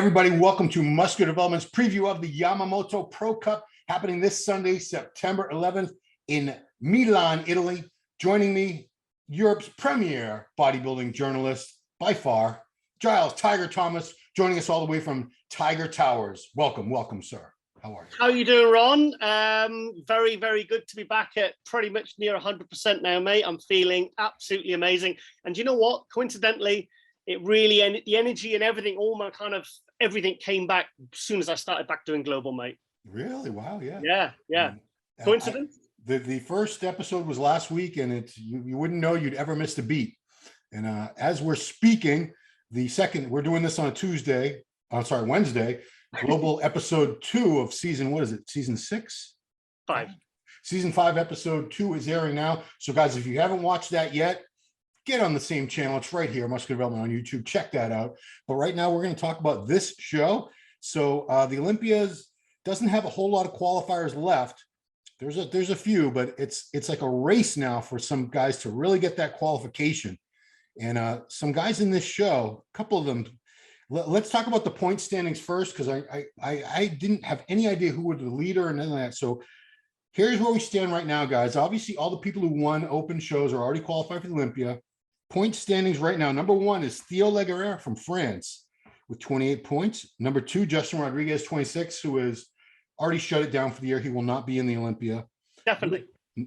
everybody. Welcome to Muscular Development's preview of the Yamamoto Pro Cup happening this Sunday, September 11th in Milan, Italy. Joining me, Europe's premier bodybuilding journalist by far, Giles Tiger Thomas, joining us all the way from Tiger Towers. Welcome, sir. How are you? How are you doing, Ron? Very, very good to be back at pretty much near 100% now, mate. I'm feeling absolutely amazing. And you know what? Coincidentally, it really, and the energy and everything, all my kind of everything came back as soon as I started back doing global, mate. Really? Wow. Yeah. Yeah. Coincidence? The first episode was last week, and it's you wouldn't know you'd ever missed a beat. And as we're speaking, the second, we're doing this on a Tuesday. Wednesday. Global episode 2 of season, what is it? Season 6? 5. Season 5, episode 2 is airing now. So guys, if you haven't watched that yet, get on the same channel. It's right here, Muscular Development on YouTube. Check that out. But right now we're going to talk about this show. So the Olympias doesn't have a whole lot of qualifiers left. There's a few, but it's like a race now for some guys to really get that qualification. And some guys in this show, a couple of them. Let's talk about the point standings first, because I didn't have any idea who was the leader and anything like that. So here's where we stand right now, guys. Obviously, all the people who won open shows are already qualified for the Olympia. Point standings right now. Number 1 is Theo Leguerre from France with 28 points. Number 2, Justin Rodriguez, 26, who has already shut it down for the year. He will not be in the Olympia. Definitely.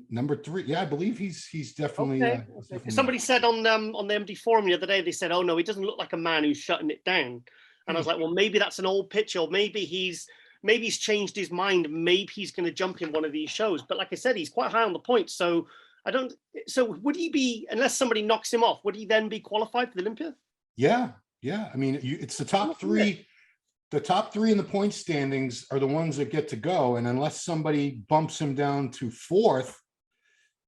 Number 3, yeah, I believe he's definitely. Okay. Somebody said on the MD forum the other day, they said, "Oh no, he doesn't look like a man who's shutting it down." And I was like, "Well, maybe that's an old picture. Or maybe he's changed his mind. Maybe he's going to jump in one of these shows." But like I said, he's quite high on the points. So So would he be, unless somebody knocks him off, would he then be qualified for the Olympia? Yeah. I mean, it's the top 3. The top 3 in the point standings are the ones that get to go. And unless somebody bumps him down to 4th,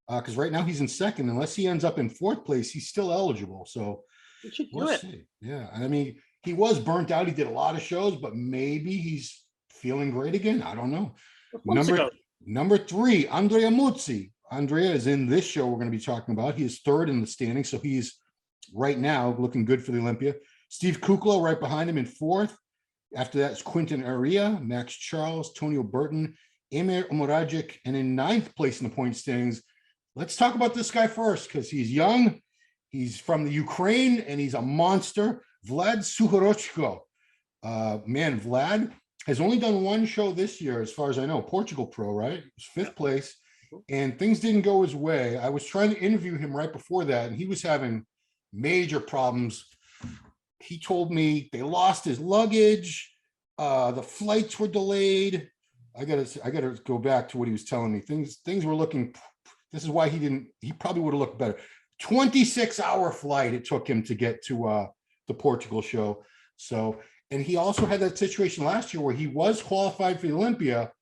because right now he's in 2nd, unless he ends up in 4th place, he's still eligible. So we'll see. Yeah. I mean, he was burnt out. He did a lot of shows, but maybe he's feeling great again. I don't know. Number 3, Andrea Muzzi. Andrea is in this show we're going to be talking about. He is 3rd in the standings. So he's right now looking good for the Olympia. Steve Kuklo right behind him in 4th. After that is Quinton Aria, Max Charles, Tonio Burton, Emir Moragic, and in 9th place in the point standings. Let's talk about this guy first, because he's young. He's from the Ukraine, and he's a monster. Vlad Suhorochko. Man, Vlad has only done 1 show this year, as far as I know. Portugal Pro, right? It was 5th place, and things didn't go his way. I was trying to interview him right before that, and he was having major problems. He told me they lost his luggage. The flights were delayed. I gotta go back to what he was telling me. Things were looking. This is why he probably would have looked better. 26-hour flight it took him to get to the Portugal show. So, and he also had that situation last year where he was qualified for the Olympia.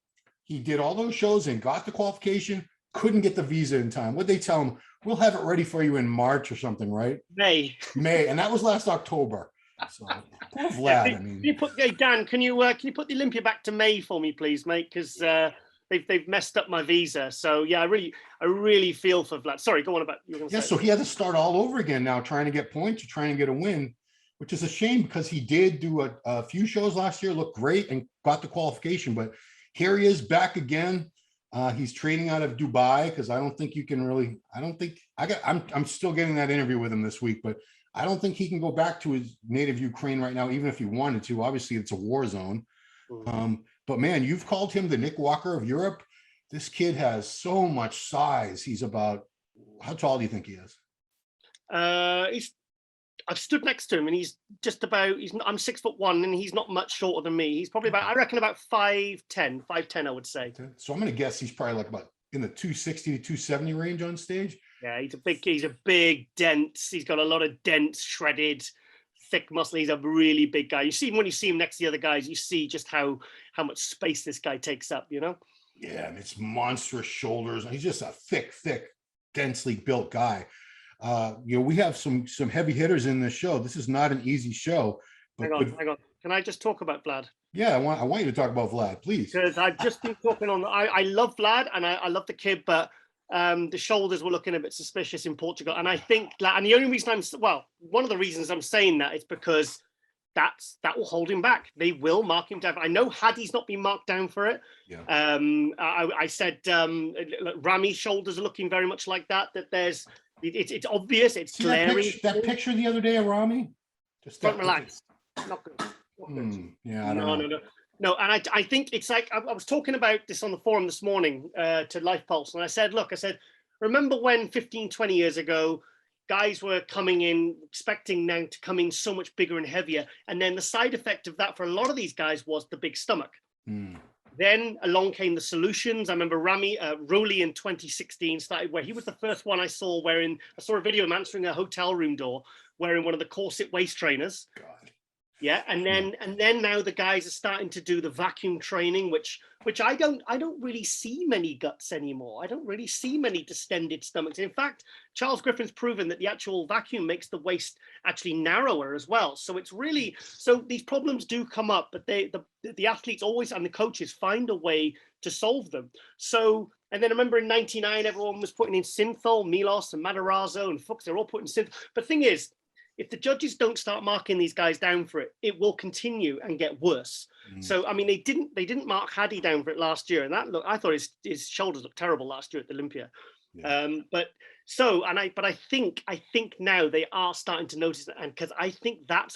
He did all those shows and got the qualification, couldn't get the visa in time. What'd they tell him? We'll have it ready for you in March or something, right? May, and that was last October. So poor Vlad. Dan, can you put the Olympia back to May for me, please, mate? Because they've messed up my visa. So yeah, I really feel for Vlad. Sorry, go on about. So he had to start all over again now, trying to get points, trying to get a win, which is a shame because he did do a few shows last year, looked great, and got the qualification. But here he is back again. He's training out of Dubai because I don't think you can really. I'm still getting that interview with him this week, but I don't think he can go back to his native Ukraine right now, even if he wanted to. Obviously, it's a war zone. But man, you've called him the Nick Walker of Europe. This kid has so much size. He's about, how tall do you think he is? I've stood next to him, and he's just about. I'm 6'1", and he's not much shorter than me. He's probably about, I reckon, about 5'10", I would say. So I'm going to guess he's probably like about in the 260 to 270 range on stage. Yeah, he's a big, dense. He's got a lot of dense, shredded, thick muscle. He's a really big guy. You see him when you see him next to the other guys, you see just how much space this guy takes up, you know? Yeah, and it's monstrous shoulders. He's just a thick, densely built guy. We have some heavy hitters in this show. This is not an easy show. But hang on. Can I just talk about Vlad? Yeah, I want you to talk about Vlad, please. Because I've just been talking on. I love Vlad, and I love the kid, but the shoulders were looking a bit suspicious in Portugal. And I think, and the only reason one of the reasons I'm saying that is because that will hold him back. They will mark him down. I know Hadi's not been marked down for it. Yeah. I said Rami's shoulders are looking very much like that. That it's obvious. It's See glaring. that picture the other day of Rami? Just Don't relax. Not good. Not good. Yeah, I don't know. No, and I think it's like I was talking about this on the forum this morning to Life Pulse, and I said, look, remember when 15, 20 years ago, guys were coming in, expecting now to come in so much bigger and heavier. And then the side effect of that for a lot of these guys was the big stomach. Then along came the solutions. I remember Rowley in 2016 started where he was the first one I saw I saw a video of him answering a hotel room door wearing one of the corset waist trainers. God. Yeah, and then now the guys are starting to do the vacuum training, which I don't really see many guts anymore. I don't really see many distended stomachs. In fact, Charles Griffin's proven that the actual vacuum makes the waist actually narrower as well. So it's really, so these problems do come up, but the athletes always and the coaches find a way to solve them. So, and then I remember in '99, everyone was putting in Synthol, Milos, and Matarazzo, and Fuchs. They're all putting Synthol. But the thing is, if the judges don't start marking these guys down for it, it will continue and get worse. So, I mean, they didn't mark Hadi down for it last year, and I thought his shoulders looked terrible last year at the Olympia. Yeah. But I think now they are starting to notice it, and because I think that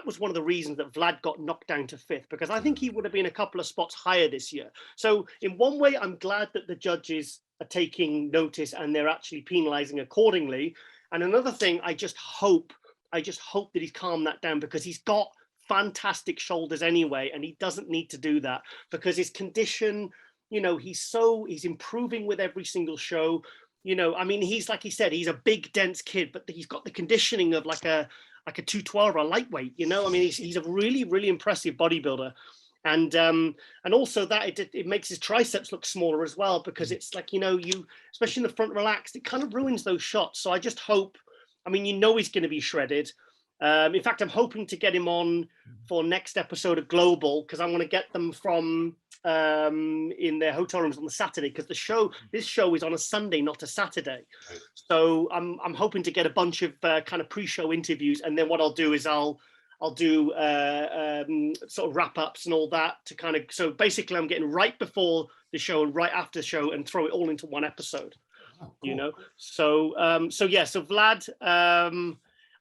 was one of the reasons that Vlad got knocked down to 5th, because I think he would have been a couple of spots higher this year. So in one way, I'm glad that the judges are taking notice and they're actually penalizing accordingly. And another thing, I just hope that he's calmed that down, because he's got fantastic shoulders anyway, and he doesn't need to do that because his condition, he's improving with every single show. I mean, he's, like he said, he's a big, dense kid, but he's got the conditioning of like a 212 or a lightweight, I mean, he's a really, really impressive bodybuilder. And also that it makes his triceps look smaller as well, because it's like, especially in the front relaxed, it kind of ruins those shots. So I just hope, I mean, he's going to be shredded. In fact, I'm hoping to get him on for next episode of Global, because I want to get them from in their hotel rooms on the Saturday, because this show is on a Sunday, not a Saturday. Right. So I'm hoping to get a bunch of kind of pre-show interviews, and then what I'll do is I'll do sort of wrap-ups and all that to kind of, so basically I'm getting right before the show and right after the show and throw it all into one episode. Oh, cool. So Vlad,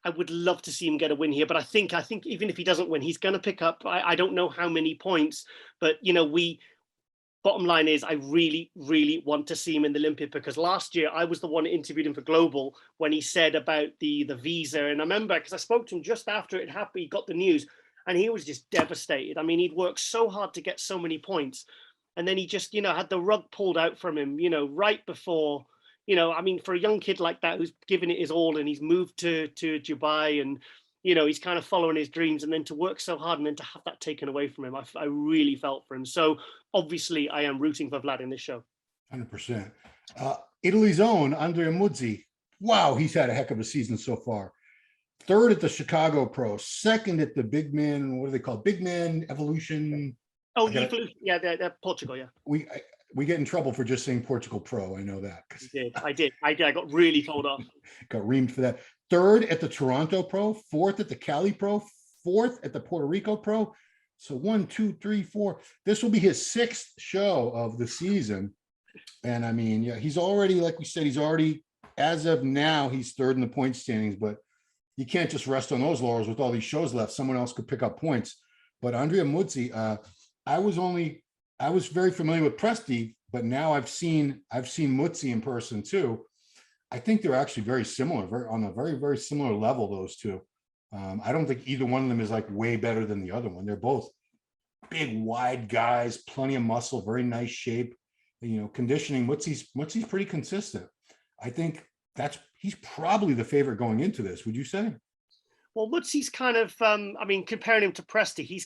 I would love to see him get a win here, but I think even if he doesn't win, he's going to pick up, I don't know how many points, but bottom line is I really, really want to see him in the Olympia, because last year I was the one that interviewed him for Global when he said about the visa. And I remember, because I spoke to him just after it happened, he got the news and he was just devastated. I mean, he'd worked so hard to get so many points. And then he just, had the rug pulled out from him, right before, I mean, for a young kid like that, who's given it his all and he's moved to Dubai and, he's kind of following his dreams, and then to work so hard and then to have that taken away from him, I really felt for him. So obviously I am rooting for Vlad in this show. 100%. Italy's own Andrea Muzzi. Wow, he's had a heck of a season so far. 3rd at the Chicago Pro, 2nd at the Big Man, what do they call it? Big Man Evolution. Oh, Evolution. Yeah, they're Portugal, yeah. We get in trouble for just saying Portugal Pro. I know that. I did. I got really told off. Got reamed for that. 3rd at the Toronto Pro, 4th at the Cali Pro, 4th at the Puerto Rico Pro. So 1, 2, 3, 4. This will be his 6th show of the season. And I mean, yeah, he's already, like we said, as of now, he's 3rd in the point standings, but you can't just rest on those laurels with all these shows left. Someone else could pick up points. But Andrea Muzzi, I was very familiar with Presti, but now I've seen Muzzi in person too. I think they're actually very similar, on a very, very similar level, those two. I don't think either one of them is like way better than the other one. They're both big, wide guys, plenty of muscle, very nice shape, conditioning. Muzzi's pretty consistent. I think he's probably the favorite going into this. Would you say? Well, Muzzi's kind of, I mean, comparing him to Presti, he's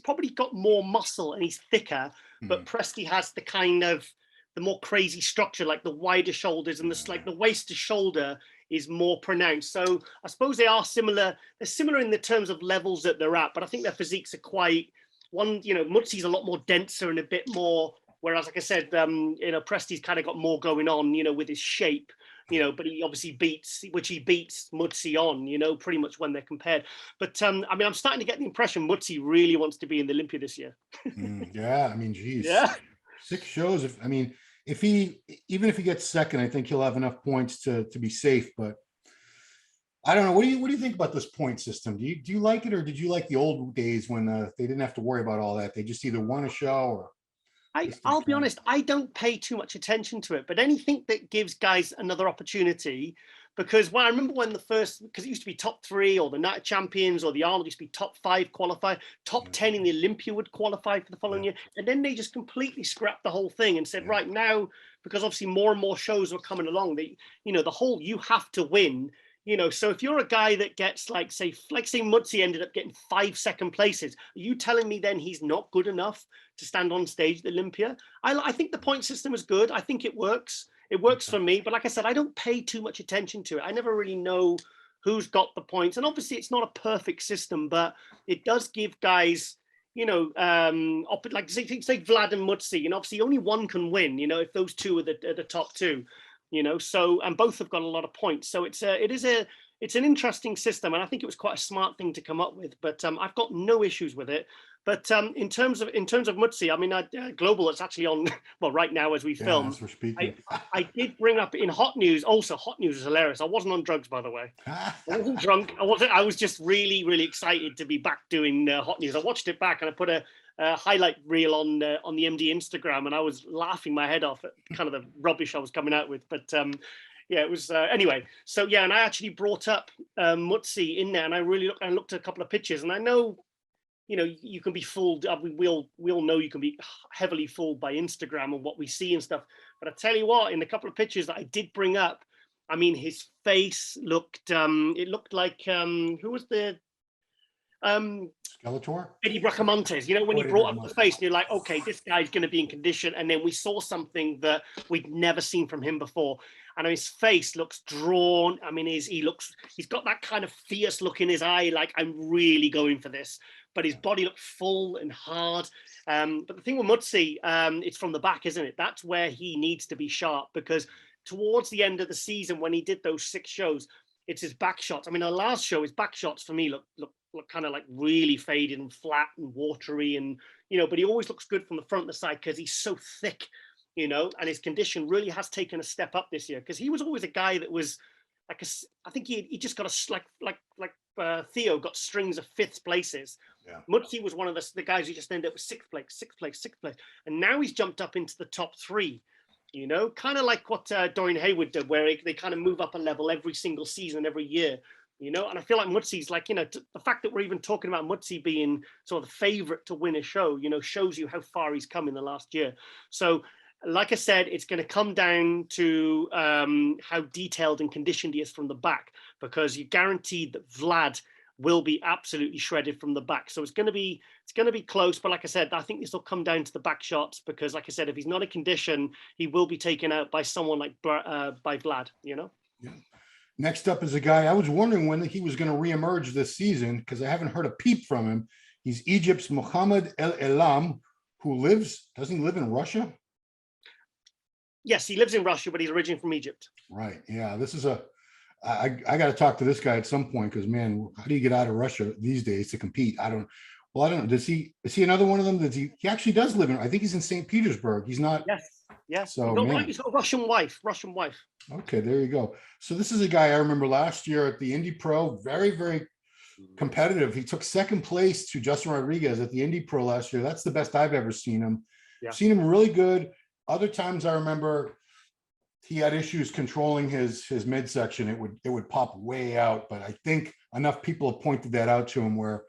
probably got more muscle and he's thicker, but Presti has the kind of, the more crazy structure, like the wider shoulders, and the waist to shoulder is more pronounced. So I suppose they are similar. They're similar in the terms of levels that they're at, but I think their physiques are quite, Muzzi's a lot more denser and a bit more, whereas, like I said, Presti's kind of got more going on, with his shape. you know, but he obviously beats Mutsi on, you know, pretty much when they're compared. But I mean, I'm starting to get the impression Mutsi really wants to be in the Olympia this year. Yeah, I mean, geez, Yeah. 6 shows. I mean, even if he gets second, I think he'll have enough points to be safe. But I don't know. What do you think about this point system? Do you like it, or did you like the old days when they didn't have to worry about all that? They just either won a show or I'll be honest, I don't pay too much attention to it, but anything that gives guys another opportunity, because I remember when because it used to be top 3 or the Night of Champions or the Arnold used to be top 5 qualify, top 10 in the Olympia would qualify for the following year. And then they just completely scrapped the whole thing and said, right now, because obviously more and more shows were coming along, you know, the whole, you have to win. You know, so if you're a guy that gets like say Mutsi ended up getting 5 second places, are you telling me then he's not good enough to stand on stage at Olympia? I think the point system is good. I think it works. It works for me. But like I said, I don't pay too much attention to it. I never really know who's got the points. And obviously it's not a perfect system, but it does give guys, you know, like say Vlad and Mutsi, and obviously only one can win, you know, if those two are the top 2. You know, so, and both have got a lot of points. So it's an interesting system, and I think it was quite a smart thing to come up with. But I've got no issues with it. But in terms of Mutsi, I mean, Global, it's actually on, well, right now as we film. as we're speaking. I did bring up in Hot News. Also, Hot News is hilarious. I wasn't on drugs, by the way. I wasn't drunk. I was just really, really excited to be back doing Hot News. I watched it back and I put a highlight reel on the MD Instagram, and I was laughing my head off at kind of the rubbish I was coming out with. But yeah, it was anyway. So yeah, and I actually brought up Mutsi in there, and I looked at a couple of pictures, and I know, you know, you can be fooled. We all know you can be heavily fooled by Instagram and what we see and stuff. But I tell you what, in a couple of pictures that I did bring up, I mean, his face looked. It looked like who was the Skeletor? Eddie Bracamontes, you know, when he brought up the face and you're like, okay, this guy's going to be in condition. And then we saw something that we'd never seen from him before. And his face looks drawn. I mean, he's got that kind of fierce look in his eye, like, I'm really going for this. But his body looked full and hard. But the thing with Mutsi, it's from the back, isn't it? That's where he needs to be sharp, because towards the end of the season, when he did those 6 shows, it's his back shots. I mean, the last show, his back shots for me look kind of like really faded and flat and watery, and you know, but he always looks good from the front and the side because he's so thick, you know, and his condition really has taken a step up this year, because he was always a guy that was like I think he just got like Theo got strings of 5th places. Yeah. Mutsi was one of the guys who just ended up with 6th place, and now he's jumped up into the top 3. You know, kind of like what Dorian Hayward did, where they kind of move up a level every single season, every year. You know, and I feel like Mutsi's like, you know, the fact that we're even talking about Mutsi being sort of the favorite to win a show, you know, shows you how far he's come in the last year. So, like I said, it's going to come down to how detailed and conditioned he is from the back, because you're guaranteed that Vlad will be absolutely shredded from the back. So it's going to be close. But like I said, I think this will come down to the back shots, because like I said, if he's not in condition, he will be taken out by someone like by Vlad, you know? Yeah. Next up is a guy, I was wondering when he was going to reemerge this season, because I haven't heard a peep from him. He's Egypt's Mohamed El Alim, doesn't he live in Russia? Yes, he lives in Russia, but he's originally from Egypt. Right. Yeah. This is I got to talk to this guy at some point, because man, how do you get out of Russia these days to compete? I don't know. Is he another one of them? He actually does live in, I think he's in St. Petersburg. He's not. Yes. So he's got a Russian wife. Okay, there you go. So this is a guy I remember last year at the Indy Pro, very, very competitive. He took 2nd place to Justin Rodriguez at the Indy Pro last year. That's the best I've ever seen him. Yeah. Seen him really good. Other times I remember he had issues controlling his midsection. It would pop way out, but I think enough people have pointed that out to him where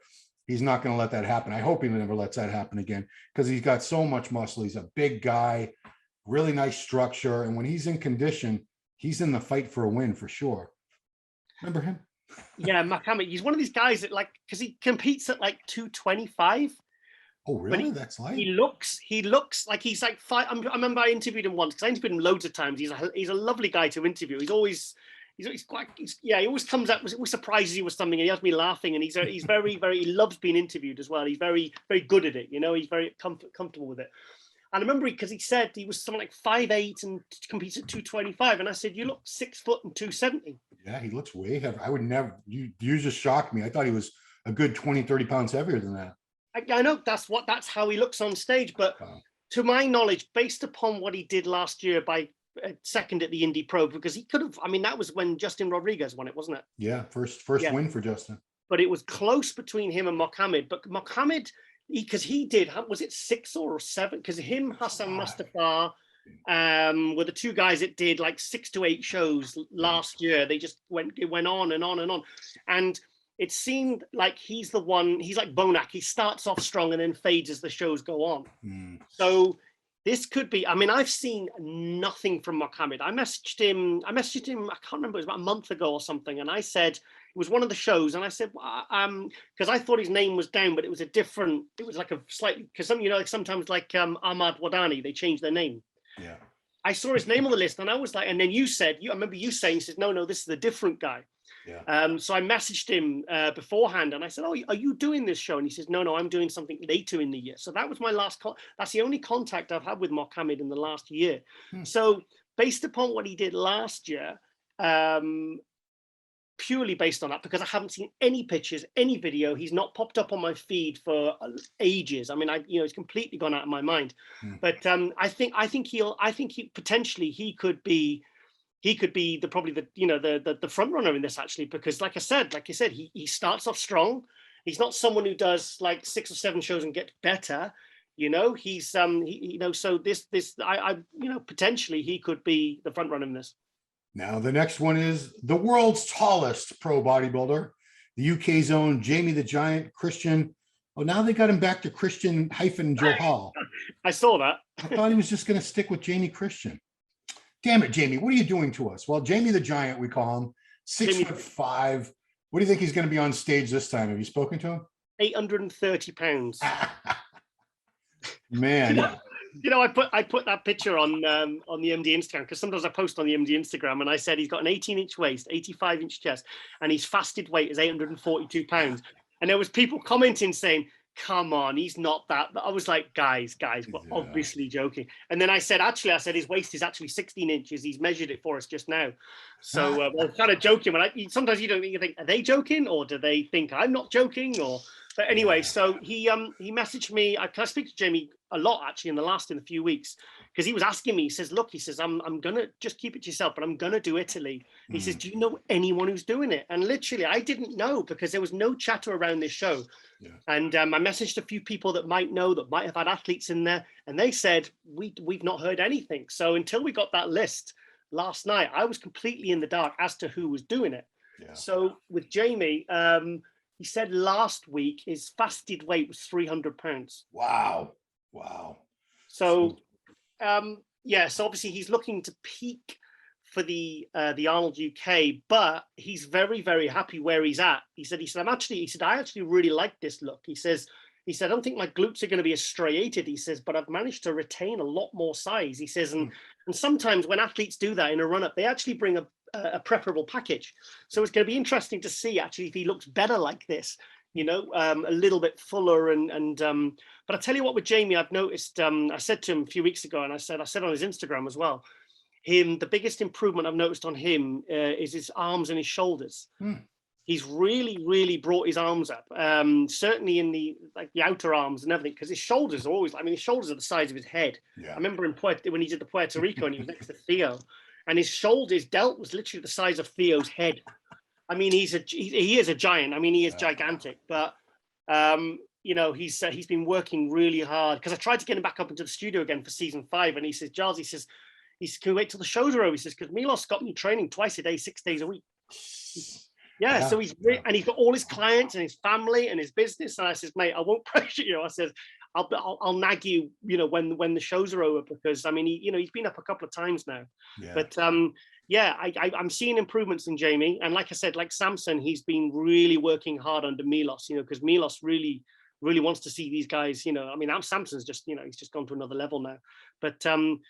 he's not going to let that happen. I hope he never lets that happen again, because he's got so much muscle. He's a big guy, really nice structure, and when he's in condition, he's in the fight for a win for sure. Remember him? Yeah, Mohamed. He's one of these guys that, like, because he competes at like 225. Oh, really? That's light. He looks like he's like 5. I remember I interviewed him once, because I interviewed him loads of times. He's a lovely guy to interview. He always comes up, always surprises you with something, and he has me laughing. And he's very, very, he loves being interviewed as well. He's very, very good at it. You know, he's very comfortable with it. And I remember because he said he was something like 5'8" and competes at 225. And I said, you look 6 foot and 270. Yeah, he looks way heavy. I would never, you just shocked me. I thought he was a good 20, 30 pounds heavier than that. I know that's how he looks on stage. But to my knowledge, based upon what he did last year by second at the Indy Pro, because he could have, I mean, that was when Justin Rodriguez won it, wasn't it? Yeah, first win for Justin. But it was close between him and Mohamed. But Mohamed, because he did, was it 6 or 7? Because him, Hassan Mustafa, were the two guys that did like 6 to 8 shows last year. They just went on and on and on. And it seemed like he's the one, he's like Bonac. He starts off strong and then fades as the shows go on. So this could be, I mean, I've seen nothing from Mohamed. I messaged him, I can't remember, it was about a month ago or something. And I said, it was one of the shows. And I said, because I thought his name was down, but it was a different, it was like a slightly, because some, you know, like sometimes like Ahmad Wadani, they change their name. Yeah. I saw his name on the list and I was like, and then you said, I remember you saying, he says, no, this is a different guy. Yeah. So I messaged him beforehand and I said, oh, are you doing this show? And he says, no, I'm doing something later in the year. So that was my last, that's the only contact I've had with Mohamed in the last year. So based upon what he did last year, purely based on that, because I haven't seen any pictures, any video, he's not popped up on my feed for ages. I mean, it's completely gone out of my mind. But I think he potentially he could be probably the front runner in this, actually, because like I said, he starts off strong. He's not someone who does like 6 or 7 shows and gets better. He's so potentially he could be the front runner in this. Now the next one is the world's tallest pro bodybuilder, the UK's own Jamie the Giant Christian. Oh, now they got him back to Christian Johal. I saw that. I thought he was just going to stick with Jamie Christian. Damn it, Jamie, what are you doing to us? Well, Jamie the Giant, we call him, 6'5". What do you think he's going to be on stage this time? Have you spoken to him? 830 pounds. Man. I put that picture on the MD Instagram, because sometimes I post on the MD Instagram, and I said he's got an 18-inch waist, 85-inch chest, and his fasted weight is 842 pounds. And there was people commenting saying, come on, he's not that. But I was like, guys, we're obviously joking. And then I said his waist is actually 16 inches. He's measured it for us just now. So we're kind of joking. But sometimes you think, are they joking, or do they think I'm not joking? But anyway, so he messaged me. I speak to Jamie a lot, actually, in the few weeks, because he was asking me. He says, look, I'm gonna just keep it to yourself, but I'm gonna do Italy. He says, do you know anyone who's doing it? And literally, I didn't know, because there was no chatter around this show. Yeah. And I messaged a few people that might know, that might have had athletes in there, and they said we've not heard anything. So until we got that list last night, I was completely in the dark as to who was doing it. Yeah. So with Jamie, he said last week his fasted weight was 300 pounds. Wow. So, so obviously he's looking to peak for the Arnold UK, but he's very, very happy where he's at. He said, I actually really like this look. He said, I don't think my glutes are going to be as striated. He says, but I've managed to retain a lot more size. He says, and sometimes when athletes do that in a run-up, they actually bring a preparable package. So it's going to be interesting to see actually if he looks better like this, a little bit fuller but I tell you what, with Jamie, I've noticed, I said to him a few weeks ago, and I said on his Instagram as well, the biggest improvement I've noticed on him is his arms and his shoulders. He's really, really brought his arms up, certainly in the outer arms and everything, because his shoulders are always, his shoulders are the size of his head. Yeah. I remember when he did the Puerto Rico and he was next to Theo, and his delt was literally the size of Theo's head. He is a giant. He is gigantic, but he's been working really hard, because I tried to get him back up into the studio again for season 5, and he says, Giles, can we wait till the shows are over? He says, because Milos got me training twice a day, 6 days a week. Yeah, so he's got all his clients and his family and his business. And I says, mate, I won't pressure you. I says, I'll nag you, when the shows are over, because he's been up a couple of times now. Yeah. But I'm seeing improvements in Jamie, and like I said, like Samson, he's been really working hard under Milos, because Milos really wants to see these guys. Samson's just, he's just gone to another level now. But I'm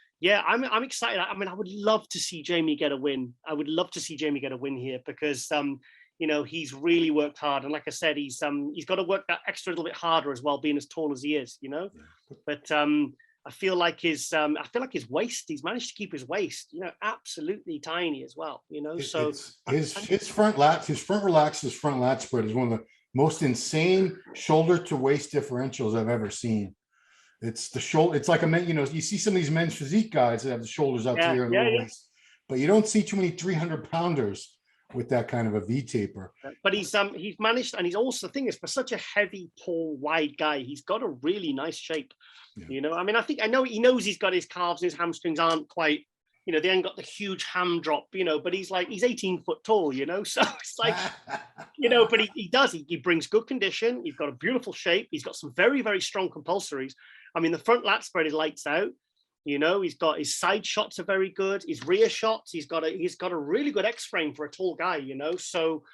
excited. I would love to see Jamie get a win. I would love to see Jamie get a win here, because he's really worked hard, and like I said, he's got to work that extra little bit harder as well, being as tall as he is. But I feel like his waist, he's managed to keep his waist, you know, absolutely tiny as well, you know. So It's his front relaxed front lat spread is one of the most insane shoulder to waist differentials I've ever seen. It's the shoulder. It's like a man, you know, you see some of these men's physique guys that have the shoulders out here and the waist, but you don't see too many 300-pounders with that kind of a V taper. But he's managed, and he's also, the thing is, for such a heavy, tall, wide guy, he's got a really nice shape. Yeah. You know, I mean, I know he knows he's got his calves and his hamstrings aren't quite, you know, they ain't got the huge ham drop, you know, but he's 18 foot tall, you know, so it's like, you know, but he brings good condition. He's got a beautiful shape. He's got some very, very strong compulsories. I mean, the front lat spread is lights out. You know, he's got his side shots are very good. His rear shots, he's got a really good X frame for a tall guy. You know, so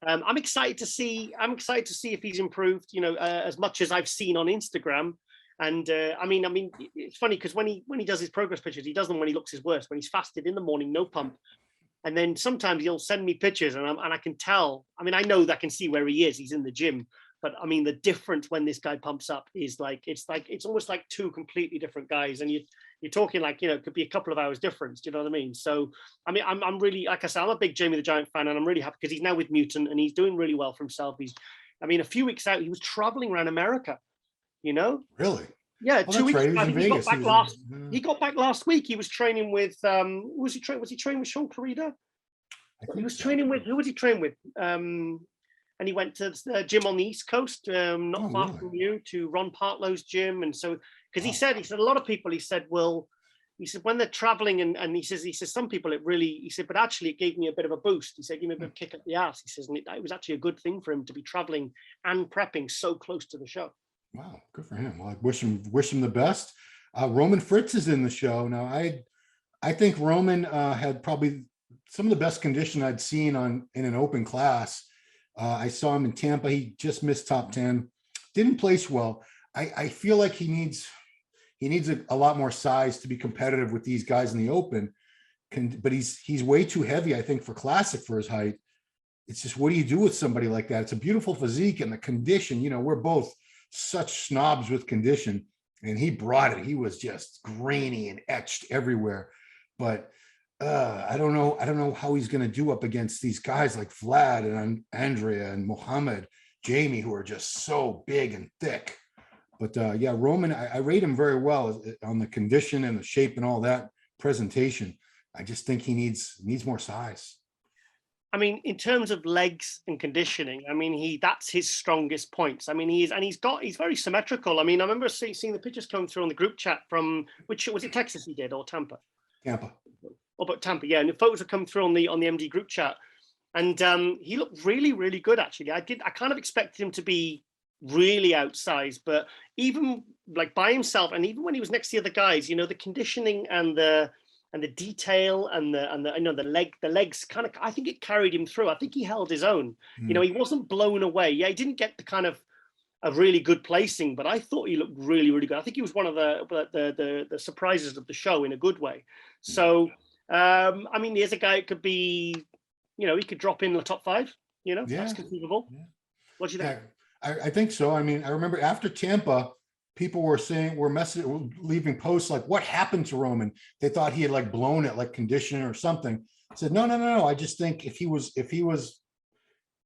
I'm excited to see if he's improved. You know, as much as I've seen on Instagram. And I mean, it's funny because when he does his progress pictures, he does them when he looks his worst. When he's fasted in the morning, no pump, and then sometimes he'll send me pictures, and I can tell. I mean, I know that I can see where he is. He's in the gym. But I mean, the difference when this guy pumps up is it's almost like two completely different guys. And you're talking like, you know, it could be a couple of hours difference. Do you know what I mean? So, I mean, I'm really, like I said, I'm a big Jamie the Giant fan, and I'm really happy because he's now with Mutant and he's doing really well for himself. I mean, a few weeks out, he was traveling around America, you know? Really? Yeah, well, 2 weeks. Right. He got back last week. He was training with, was he training with Sean Clarida? He was training with, who was he training with? And he went to the gym on the East Coast, not far from you, to Ron Partlow's gym. And so, because he said a lot of people, he said, when they're traveling and he says, some people but actually it gave me a bit of a boost. He said, give me a bit of a kick up the ass. He says, and it was actually a good thing for him to be traveling and prepping so close to the show. Wow, good for him. Well, I wish him the best. Roman Fritz is in the show. Now, I think Roman had probably some of the best condition I'd seen in an open class. I saw him in Tampa. He just missed top 10. Didn't place well. I feel like he needs a lot more size to be competitive with these guys in the open. But he's way too heavy, I think, for classic for his height. It's just, what do you do with somebody like that? It's a beautiful physique and the condition. You know, we're both such snobs with condition, and he brought it. He was just grainy and etched everywhere. But I don't know how he's going to do up against these guys like Vlad and Andrea and Mohamed, Jamie, who are just so big and thick. But yeah, Roman, I rate him very well on the condition and the shape and all that presentation. I just think he needs more size. I mean, in terms of legs and conditioning, I mean, that's his strongest points. I mean, he's very symmetrical. I mean, I remember seeing the pictures coming through on the group chat from, which was it, Texas he did, or Tampa? Tampa. Oh, but Tampa, yeah. And the photos have come through on the MD group chat, and he looked really, really good. Actually, I kind of expected him to be really outsized, but even like by himself, and even when he was next to the other guys, you know, the conditioning and the detail and the legs kind of, I think it carried him through. I think he held his own. You know, he wasn't blown away. Yeah, he didn't get the kind of a really good placing, but I thought he looked really, really good. I think he was one of the surprises of the show in a good way. So, I mean, here's a guy, it could be, you know, he could drop in the top 5, you know, that's conceivable. Yeah. What do you think? I think so. I mean, I remember after Tampa, people were leaving posts like, what happened to Roman? They thought he had like blown it, like conditioning or something. I said, no. I just think if he was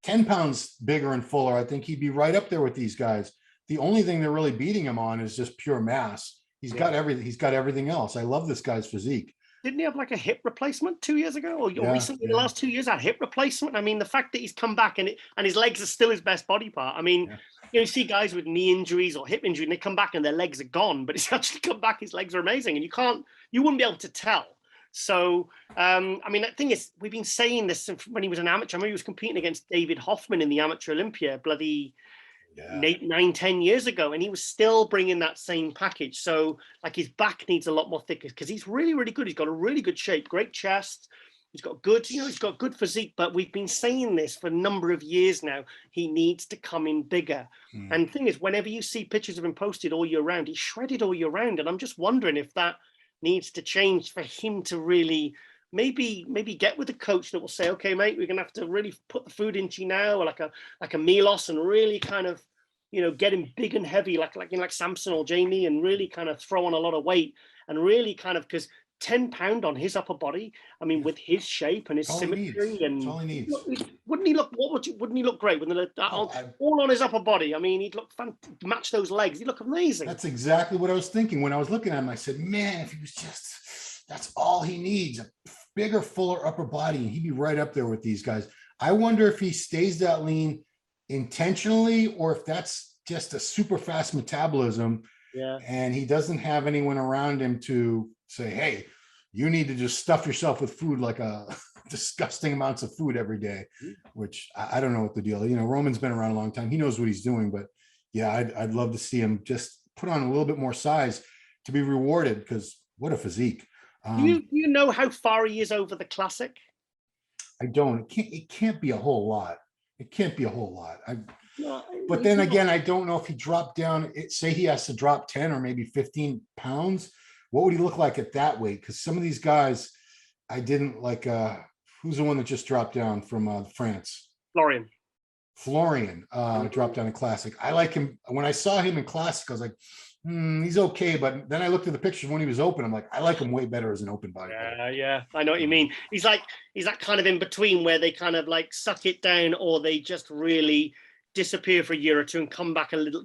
10 pounds bigger and fuller, I think he'd be right up there with these guys. The only thing they're really beating him on is just pure mass. He's got everything. He's got everything else. I love this guy's physique. Didn't he have like a hip replacement 2 years ago, or recently in the last 2 years, a hip replacement? I mean, the fact that he's come back and his legs are still his best body part. I mean, you see guys with knee injuries or hip injury, and they come back and their legs are gone, but he's actually come back. His legs are amazing, and you wouldn't be able to tell. So, I mean, the thing is, we've been saying this when he was an amateur. I remember he was competing against David Hoffman in the Amateur Olympia, bloody 9-10 years ago, and he was still bringing that same package. So, like, his back needs a lot more thicker because he's really, really good. He's got a really good shape, great chest. He's got good physique, but we've been saying this for a number of years now. He needs to come in bigger. And the thing is, whenever you see pictures of him posted all year round, he's shredded all year round. And I'm just wondering if that needs to change for him to really maybe get with a coach that will say, okay, mate, we're going to have to really put the food into you now, or like a Milos, and really kind of, getting big and heavy like Samson or Jamie, and really kind of throw on a lot of weight, and really kind of, because 10 pound on his upper body, I mean, with his shape and his That's all he needs. symmetry, That's and all he needs. wouldn't he look? Wouldn't he look great with all on his upper body? I mean, he'd look match those legs. He'd look amazing. That's exactly what I was thinking when I was looking at him. I said, man, if he was just, that's all he needs, a bigger, fuller upper body, and he'd be right up there with these guys. I wonder if he stays that lean intentionally, or if that's just a super fast metabolism. Yeah. And he doesn't have anyone around him to say, hey, you need to just stuff yourself with food, like a disgusting amounts of food every day, which I don't know what the deal is. Roman's been around a long time. He knows what he's doing, but yeah, I'd love to see him just put on a little bit more size to be rewarded, because what a physique. Do you know how far he is over the classic? I don't. It can't be a whole lot. It can't be a whole lot. No, But then again, I don't know if he dropped down, say he has to drop 10 or maybe 15 pounds. What would he look like at that weight? Because some of these guys, I didn't like, who's the one that just dropped down from France? Florian dropped down in classic. I like him. When I saw him in classic, I was like, he's okay. But then I looked at the pictures when he was open. I'm like, I like him way better as an open body. Yeah, I know what you mean. He's that kind of in between, where they kind of like suck it down, or they just really disappear for a year or two and come back a little.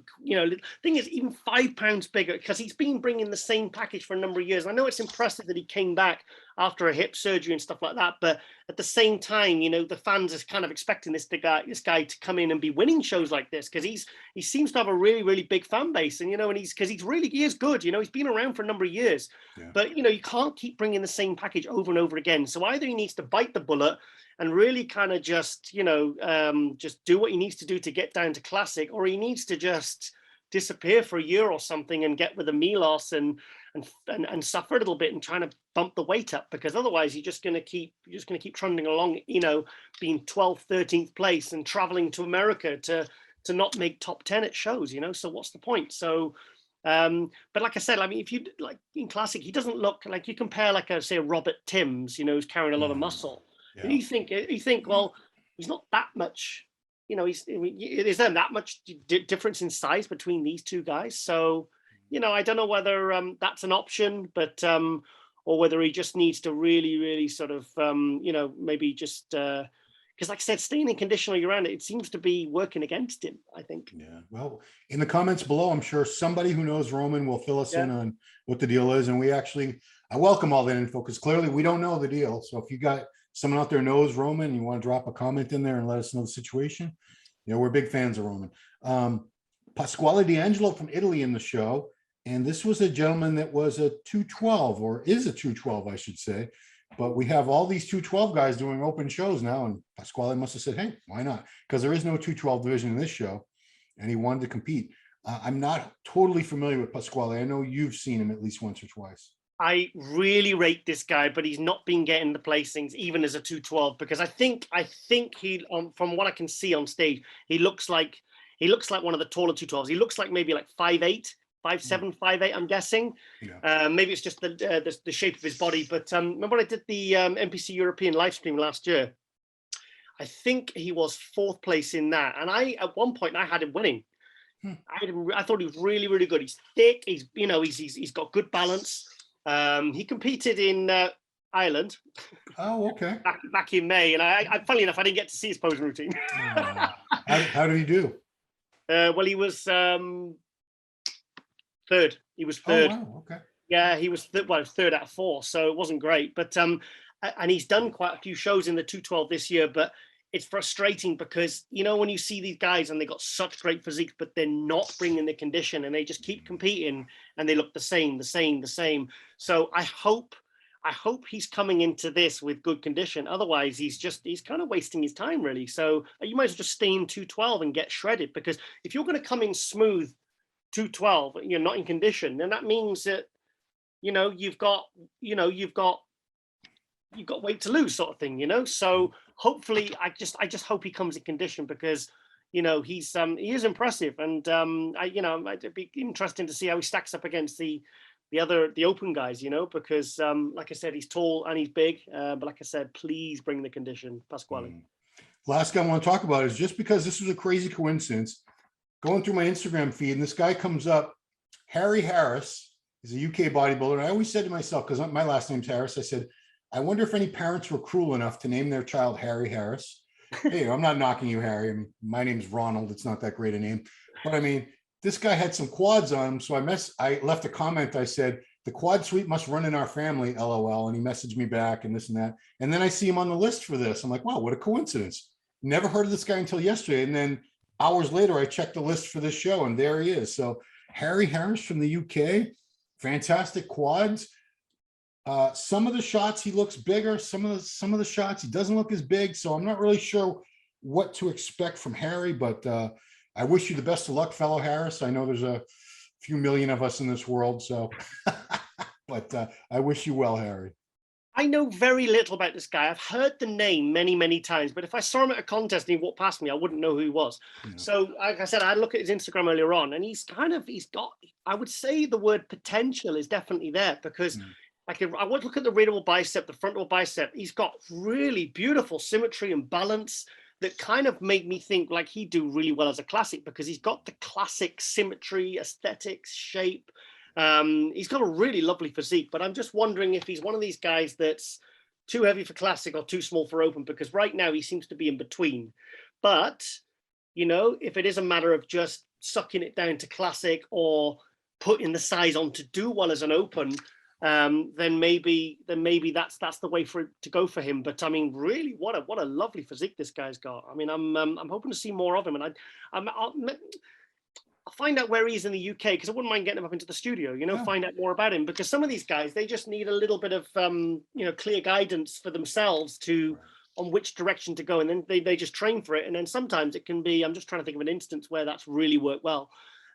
Thing is, even 5 pounds bigger, because he's been bringing the same package for a number of years. I know it's impressive that he came back after a hip surgery and stuff like that, but at the same time, the fans are kind of expecting this guy to come in and be winning shows like this, because he seems to have a really, really big fan base, and and he is good. He's been around for a number of years, but you can't keep bringing the same package over and over again. So either he needs to bite the bullet and really kind of just just do what he needs to do to get down to classic, or he needs to just disappear for a year or something and get with a Milos and suffer a little bit and trying to bump the weight up, because otherwise you're just going to keep trundling along, being 12th, 13th place and traveling to America to not make top 10 at shows, so what's the point? So but like I said, I mean, if you like in classic, he doesn't look like, you compare like say a Robert Timms, who's carrying a lot of muscle. And you think, well, he's not that much, is there that much difference in size between these two guys? So, I don't know whether that's an option, but or whether he just needs to really, really sort of, maybe just because, like I said, staying in condition all year round, it seems to be working against him, I think. Yeah. Well, in the comments below, I'm sure somebody who knows Roman will fill us in on what the deal is. And I welcome all that info, because clearly we don't know the deal. So if you got someone out there knows Roman, you want to drop a comment in there and let us know the situation. We're big fans of Roman. Pascal Dangelo from Italy in the show. And this was a gentleman that was a 212, or is a 212, I should say. But we have all these 212 guys doing open shows now. And Pasquale must have said, hey, why not? Because there is no 212 division in this show. And he wanted to compete. I'm not totally familiar with Pasquale. I know you've seen him at least once or twice. I really rate this guy, but he's not been getting the placings even as a 212, because I think he, from what I can see on stage, he looks like one of the taller 212s. He looks like maybe like 5'8", 5'7", 5'8", I'm guessing. Maybe it's just the shape of his body. But remember when I did the NPC European live stream last year? I think he was 4th place in that, and at one point I had him winning. I thought he was really, really good. He's thick. He's got good balance. He competed in Ireland. Oh, okay. back in May, and I funnily enough, I didn't get to see his posing routine. How did he do? Well, he was 3rd. He was 3rd. Oh, wow. Okay. Yeah, he was 3rd out of 4, so it wasn't great. But and he's done quite a few shows in the 212 this year, but it's frustrating because, when you see these guys and they got such great physiques, but they're not bringing the condition and they just keep competing and they look the same. So I hope he's coming into this with good condition. Otherwise, he's kind of wasting his time, really. So you might as well just stay in 212 and get shredded, because if you're going to come in smooth 212, you're not in condition, then that means that, you've got weight to lose, sort of thing, So hopefully, I just hope he comes in condition, because he is impressive, and it'd be interesting to see how he stacks up against the open guys, because like I said, he's tall and he's big, but like I said, please bring the condition, Pasquale. Last guy I want to talk about is, just because this was a crazy coincidence, going through my Instagram feed, and this guy comes up, Harry Harris. He's a UK bodybuilder. And I always said to myself, because my last name's Harris, I said, I wonder if any parents were cruel enough to name their child Harry Harris. Hey, I'm not knocking you, Harry. I mean, my name's Ronald. It's not that great a name. But I mean, this guy had some quads on him. So I left a comment. I said, the quad suite must run in our family, LOL. And he messaged me back and this and that. And then I see him on the list for this. I'm like, wow, what a coincidence. Never heard of this guy until yesterday. And then hours later, I checked the list for this show and there he is. So Harry Harris from the UK, fantastic quads. Some of the shots he looks bigger. Some of the shots he doesn't look as big. So I'm not really sure what to expect from Harry, but I wish you the best of luck, fellow Harris. I know there's a few million of us in this world, so but I wish you well, Harry. I know very little about this guy. I've heard the name many, many times, but if I saw him at a contest and he walked past me, I wouldn't know who he was. Yeah. So, like I said, I had a look at his Instagram earlier on, and he's got, I would say the word potential is definitely there, because like I would look at the radial bicep, the frontal bicep, he's got really beautiful symmetry and balance that kind of make me think like he'd do really well as a classic, because he's got the classic symmetry, aesthetics, shape. He's got a really lovely physique, but I'm just wondering if he's one of these guys that's too heavy for classic or too small for open, because right now he seems to be in between. But, you know, if it is a matter of just sucking it down to classic or putting the size on to do well as an open, then maybe that's the way for it to go for him. But I mean, really, what a lovely physique this guy's got. I mean, I'm hoping to see more of him, and I'll find out where he is in the UK, because I wouldn't mind getting him up into the studio, you know, find out more about him, because some of these guys, they just need a little bit of, you know, clear guidance for themselves on which direction to go. And then they just train for it. And then sometimes it can be, I'm just trying to think of an instance where that's really worked well.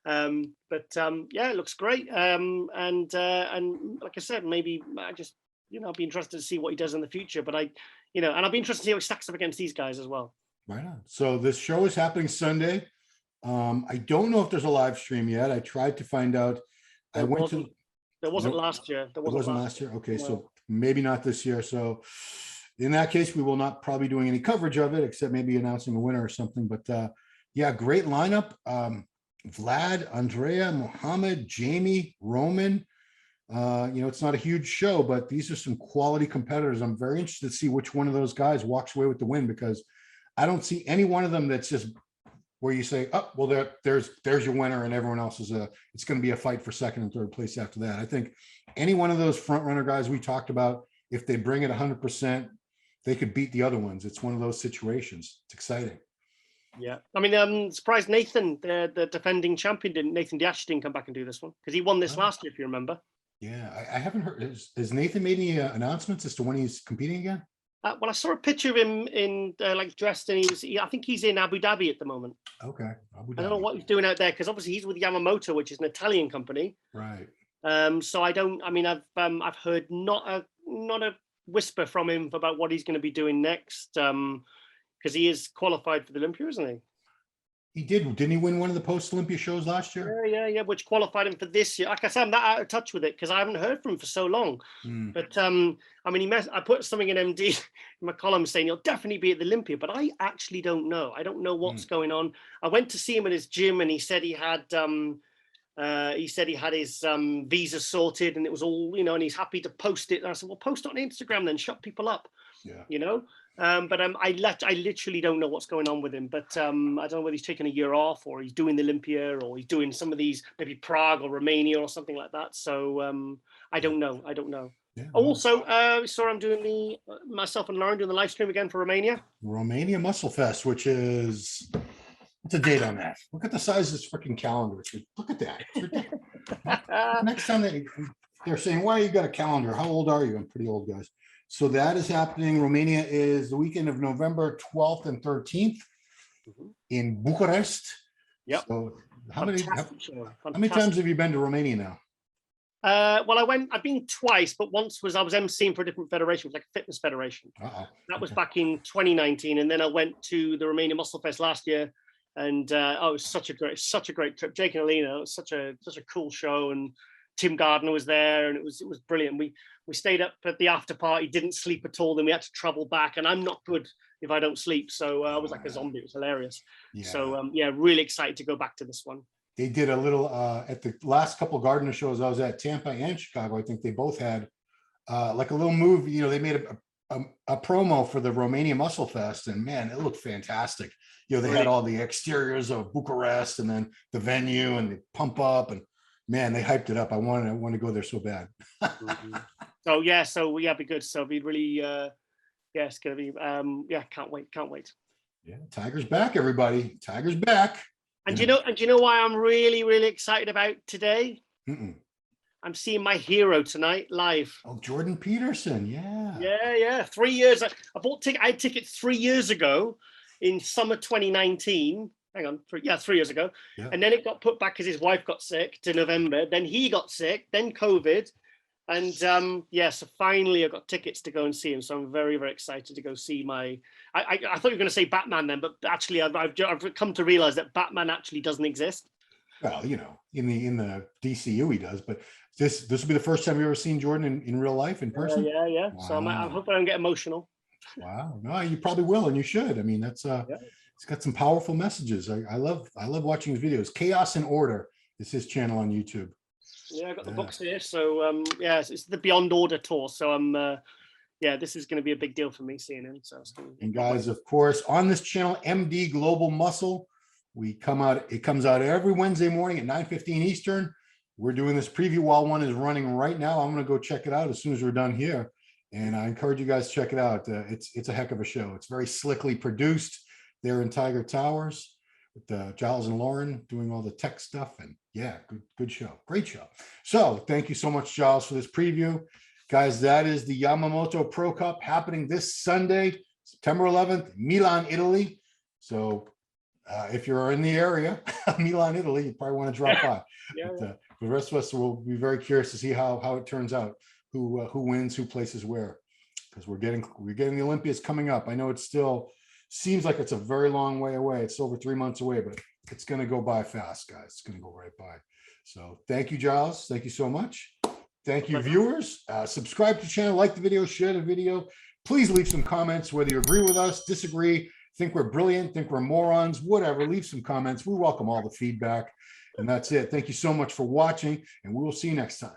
Yeah, it looks great. And like I said, maybe I just, you know, I'll be interested to see what he does in the future, but you know, and I'll be interested to see how he stacks up against these guys as well. Right on. So this show is happening Sunday. I don't know if there's a live stream yet. I tried to find out. There wasn't last year. There wasn't last year. Okay, no. So maybe not this year. So in that case, we will not probably doing any coverage of it, except maybe announcing a winner or something. But yeah, great lineup. Vlad, Andrea, Mohammed, Jamie, Roman. You know, it's not a huge show, but these are some quality competitors. I'm very interested to see which one of those guys walks away with the win, because I don't see any one of them that's just where you say, oh, well, there's your winner, and everyone else it's going to be a fight for second and third place after that. I think any one of those front runner guys we talked about, if they bring it 100%, they could beat the other ones. It's one of those situations. It's exciting. Yeah, I mean, surprised Nathan, the defending champion, Nathan Diash didn't come back and do this one, because he won this last year, if you remember. Yeah, I haven't heard. Has Nathan made any announcements as to when he's competing again? Well, I saw a picture of him in like dressed, and I think he's in Abu Dhabi at the moment. Okay, Abu Dhabi. I don't know what he's doing out there, because obviously he's with Yamamoto, which is an Italian company. Right. So I mean, I've heard not a whisper from him about what he's going to be doing next, because he is qualified for the Olympia, isn't he? He didn't he win one of the post-Olympia shows last year? Yeah, which qualified him for this year. Like I said, I'm not out of touch with it, because I haven't heard from him for so long. But I mean, I put something in MD in my column saying he'll definitely be at the Olympia, but I actually don't know. I don't know what's going on. I went to see him at his gym, and he said he had his visa sorted, and it was all, you know, and he's happy to post it. And I said, well, post it on Instagram then, shut people up. Yeah. You know. But I literally don't know what's going on with him. But I don't know whether he's taking a year off, or he's doing the Olympia, or he's doing some of these, maybe Prague or Romania or something like that. So I don't know. Yeah, also, so I'm doing myself and Lauren doing the live stream again for Romania. Romania Muscle Fest, which is, what's the date on that? Look at the size of this freaking calendar. Look at that. Next time they're saying, why you got a calendar? How old are you? I'm pretty old, guys. So that is happening. Romania is the weekend of November 12th and 13th in Bucharest. Yep. So how many times have you been to Romania now? Well, I've been twice, but once I was emceeing for a different federation. It was like a fitness federation. That was back in 2019. And then I went to the Romania Muscle Fest last year. And it was such a great trip. Jake and Alina, it was such a cool show. And Tim Gardner was there, and it was brilliant. We stayed up at the after party, didn't sleep at all. Then we had to travel back, and I'm not good if I don't sleep. So I was like a zombie. It was hilarious. Yeah. So yeah, really excited to go back to this one. They did a little at the last couple of Gardner shows I was at, Tampa and Chicago. I think they both had like a little movie. They made a promo for the Romania Muscle Fest, and man, it looked fantastic. They had all the exteriors of Bucharest and then the venue and the pump up, and man, they hyped it up. I want to go there so bad. So yeah, be good. So be really yeah, it's gonna be yeah, can't wait. Yeah, Tiger's back, everybody. Tiger's back. And do you know why I'm really, really excited about today? I'm seeing my hero tonight live. Oh, Jordan Peterson. Yeah. Yeah. 3 years. I had tickets 3 years ago in summer 2019. Hang on. 3 years ago. Yeah. And then it got put back because his wife got sick to November. Then he got sick, then COVID. And so finally I got tickets to go and see him. So I'm very, very excited to go see my, I thought you were going to say Batman then, but actually I've come to realize that Batman actually doesn't exist. Well, in the DCU he does, but this will be the first time you've ever seen Jordan in real life, in person? Yeah. Wow. So I'm hoping I don't get emotional. Wow. No, you probably will, and you should. I mean, that's it's got some powerful messages. I love watching his videos. Chaos and Order is his channel on YouTube. Yeah, I got the books here. So it's the Beyond Order tour. So I'm this is going to be a big deal for me seeing him. So and guys, of course, on this channel, MD Global Muscle, it comes out every Wednesday morning at 9:15 Eastern. We're doing this preview while one is running right now. I'm going to go check it out as soon as we're done here. And I encourage you guys to check it out. It's a heck of a show. It's very slickly produced there in Tiger Towers with Giles and Lauren doing all the tech stuff. And yeah, good show. Great show. So thank you so much, Giles, for this preview. Guys, that is the Yamamoto Pro Cup happening this Sunday, September 11th, Milan, Italy. So if you're in the area, Milan, Italy, you probably want to drop by. But the rest of us will be very curious to see how it turns out, who wins, who places where, because we're getting the Olympias coming up. I know it still seems like it's a very long way away. It's over 3 months away, but it's going to go by fast, guys. It's going to go right by. So thank you, Giles. Thank you so much. Thank you, viewers. Subscribe to the channel, like the video, share the video. Please leave some comments, whether you agree with us, disagree, think we're brilliant, think we're morons, whatever. Leave some comments. We welcome all the feedback. And that's it. Thank you so much for watching, and we will see you next time.